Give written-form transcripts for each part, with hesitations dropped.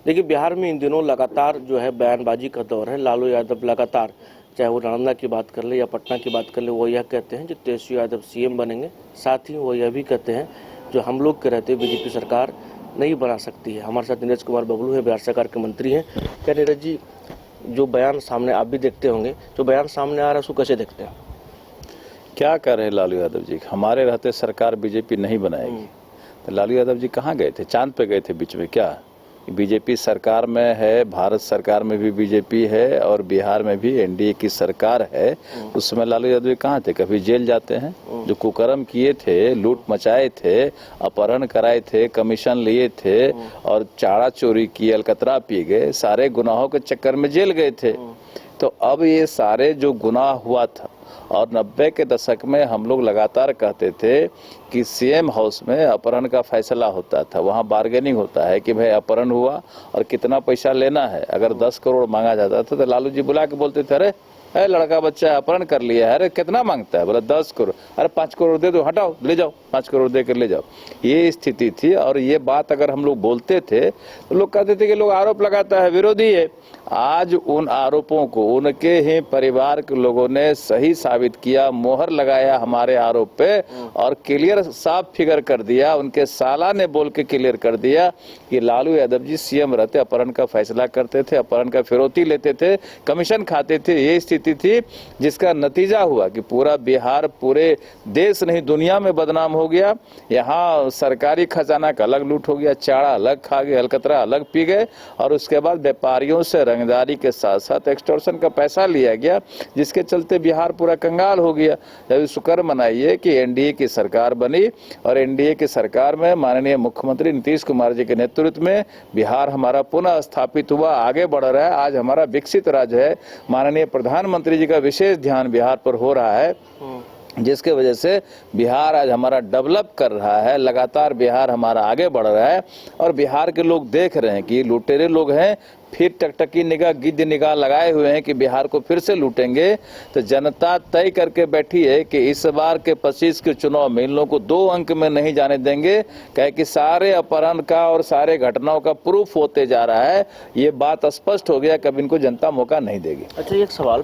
देखिए, बिहार में इन दिनों लगातार जो है बयानबाजी का दौर है। लालू यादव लगातार, चाहे वो नालंदा की बात कर ले या पटना की बात कर ले, वो यह कहते हैं जो तेजस्वी यादव सीएम बनेंगे। साथ ही वो यह भी कहते हैं जो हम लोग के रहते बीजेपी सरकार नहीं बना सकती है। हमारे साथ नीरज कुमार बबलू है, बिहार सरकार के मंत्री हैं। क्या नीरज जी, जो बयान सामने आप भी देखते होंगे, जो बयान सामने आ रहा है उसको कैसे देखते हैं? क्या कर रहे हैं लालू यादव जी? हमारे रहते सरकार बीजेपी नहीं बनाएगी। तो लालू यादव जी कहाँ गए थे? चांद पे गए थे बीच में क्या? बीजेपी सरकार में है, भारत सरकार में भी बीजेपी है और बिहार में भी एनडीए की सरकार है। उस समय लालू यादव जी कहाँ थे? कभी जेल जाते हैं? जो कुकर्म किए थे, लूट मचाए थे, अपहरण कराए थे, कमीशन लिए थे और चारा चोरी की, अलकतरा पी गए, सारे गुनाहों के चक्कर में जेल गए थे। तो अब ये सारे जो गुनाह हुआ था, और 90 के दशक में हम लोग लगातार कहते थे कि सीएम हाउस में अपहरण का फैसला होता था, वहाँ बार्गेनिंग होता है कि भाई अपहरण हुआ और कितना पैसा लेना है। अगर 10 करोड़ मांगा जाता था तो लालू जी बुला के बोलते थे, अरे लड़का बच्चा अपहरण कर लिया है, अरे कितना मांगता है? बोला 10 करोड़। अरे 5 करोड़ दे दो, हटाओ, ले जाओ, 5 करोड़ दे कर ले जाओ। ये स्थिति थी। और ये बात अगर हम लोग बोलते थे तो लोग कहते थे कि लोग आरोप लगाता है, विरोधी है। आज उन आरोपों को उनके ही परिवार के लोगों ने सही साबित किया, मोहर लगाया हमारे आरोप पे और क्लियर साफ फिगर कर दिया। उनके साला ने बोल के क्लियर कर दिया कि लालू यादव जी सीएम रहते अपहरण का फैसला करते थे, अपहरण का फिरौती लेते थे, कमीशन खाते थे। ये स्थिति थी जिसका नतीजा हुआ कि पूरा बिहार पूरे देश नहीं दुनिया में बदनाम हो गया। यहाँ सरकारी खजाना का अलग लूट हो गया, चारा अलग खा गए, अलकतरा अलग पी गए और उसके बाद व्यापारियों से रंगदारी के साथ साथ एक्सटॉर्शन का पैसा लिया गया, जिसके चलते बिहार पूरा कंगाल हो गया। जब शुक्र मनाइए कि एनडीए की सरकार बनी और एनडीए की सरकार में माननीय मुख्यमंत्री नीतीश कुमार जी के नेतृत्व में बिहार हमारा पुनः स्थापित हुआ, आगे बढ़ रहा है। आज हमारा विकसित राज्य है। माननीय प्रधानमंत्री जी का विशेष ध्यान बिहार पर हो रहा है, जिसके वजह से बिहार आज हमारा डेवलप कर रहा है। लगातार बिहार हमारा आगे बढ़ रहा है और बिहार के लोग देख रहे हैं कि लुटेरे लोग हैं, फिर टकटकी निगाह, गिद्ध निगाह लगाए हुए हैं कि बिहार को फिर से लूटेंगे। तो जनता तय करके बैठी है कि इस बार के 25 के चुनाव में इन लोगों को 2 अंक में नहीं जाने देंगे, कहे कि सारे अपहरण का और सारे घटनाओं का प्रूफ होते जा रहा है। ये बात स्पष्ट हो गया, कभी इनको जनता मौका नहीं देगी। अच्छा, एक सवाल,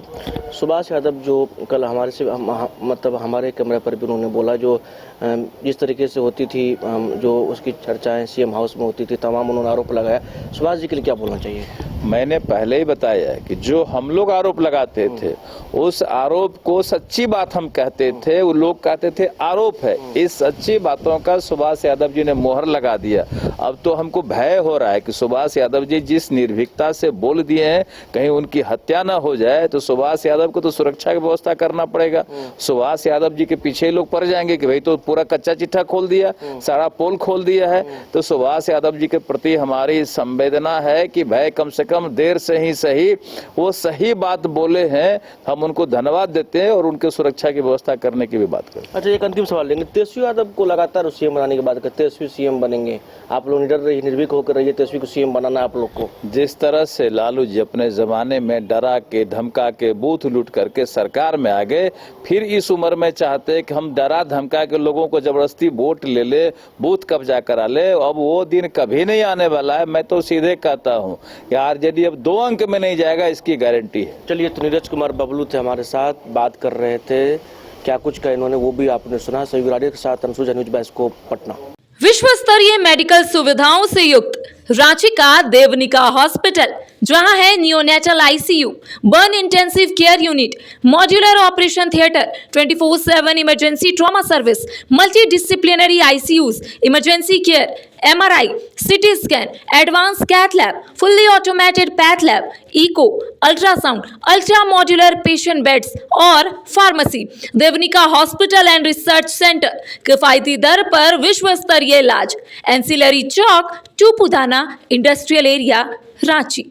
सुभाष यादव जो कल हमारे से मतलब हमारे कैमरे पर भी उन्होंने बोला, जो जिस तरीके से होती थी, जो उसकी चर्चाएं सीएम हाउस में होती थी, तमाम उन्होंने आरोप लगाया। सुभाष जी के लिए क्या बोलना चाहिए? मैंने पहले ही बताया कि जो हम लोग आरोप लगाते थे उस आरोप को सच्ची बात हम कहते थे, वो लोग कहते थे आरोप है। इस सच्ची बातों का सुभाष यादव जी ने मोहर लगा दिया। अब तो हमको भय हो रहा है कि सुभाष यादव जी जिस निर्भीकता से बोल दिए हैं, कहीं उनकी हत्या ना हो जाए, तो सुभाष यादव को तो सुरक्षा की व्यवस्था करना पड़ेगा। सुभाष यादव जी के पीछे लोग पड़ जाएंगे कि भाई तो पूरा कच्चा चिट्ठा खोल दिया, सारा पोल खोल दिया है। तो सुभाष यादव जी के प्रति हमारी संवेदना है कि भाई कम से कम देर से ही सही वो सही बात बोले हैं, हम उनको धन्यवाद देते हैं और उनके सुरक्षा की व्यवस्था करने की भी बात करें। अच्छा, एक अंतिम सवाल लेंगे। तेजस्वी यादव को लगातार सीएम बनाने की बात करते हैं, तेजस्वी सीएम बनेंगे, आप लोग निडर रहिए, निर्भीक होकर रहिए, तेजस्वी को सीएम बनाना आप लोग को। जिस तरह से लालू जी अपने जमाने में डरा के धमका के बूथ लूट करके सरकार में आ गए, फिर इस उम्र में चाहते हैं कि हम डरा धमका के लोगों को जबरदस्ती वोट ले, बूथ कब्जा करा ले। अब वो दिन कभी नहीं आने वाला है। मैं तो सीधे कहता हूँ कि आरजेडी अब 2 अंक में नहीं जाएगा, इसकी गारंटी है। चलिए, तो नीरज कुमार बबलू थे हमारे साथ, बात कर रहे थे, क्या कुछ कहा इन्होंने वो भी आपने सुना। सहयोगी राडियो के साथ अनुसूजा न्यूज बाइस्कोप पटना। विश्व स्तरीय मेडिकल सुविधाओं से युक्त रांची का देवनिका हॉस्पिटल, जहां है neonatal ICU, burn intensive care unit, modular operation theatre, 24/7 emergency trauma service, multi disciplinary ICUs, emergency care, MRI, CT scan, advance cath lab, fully automated path lab, echo, ultrasound, ultra modular patient beds और pharmacy. Devnika hospital and research centre, किफायती दर पर विश्व स्तरीय इलाज, ancillary Chowk, Tupudana industrial area, Ranchi.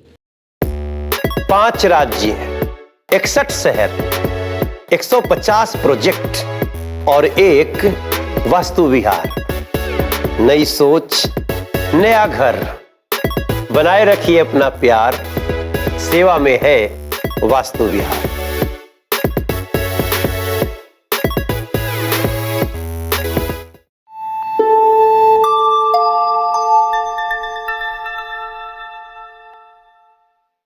5 राज्य, 61 शहर, 150 project और एक वास्तु विहार। नई सोच, नया घर। बनाए रखिए अपना प्यार, सेवा में है वास्तु विहार।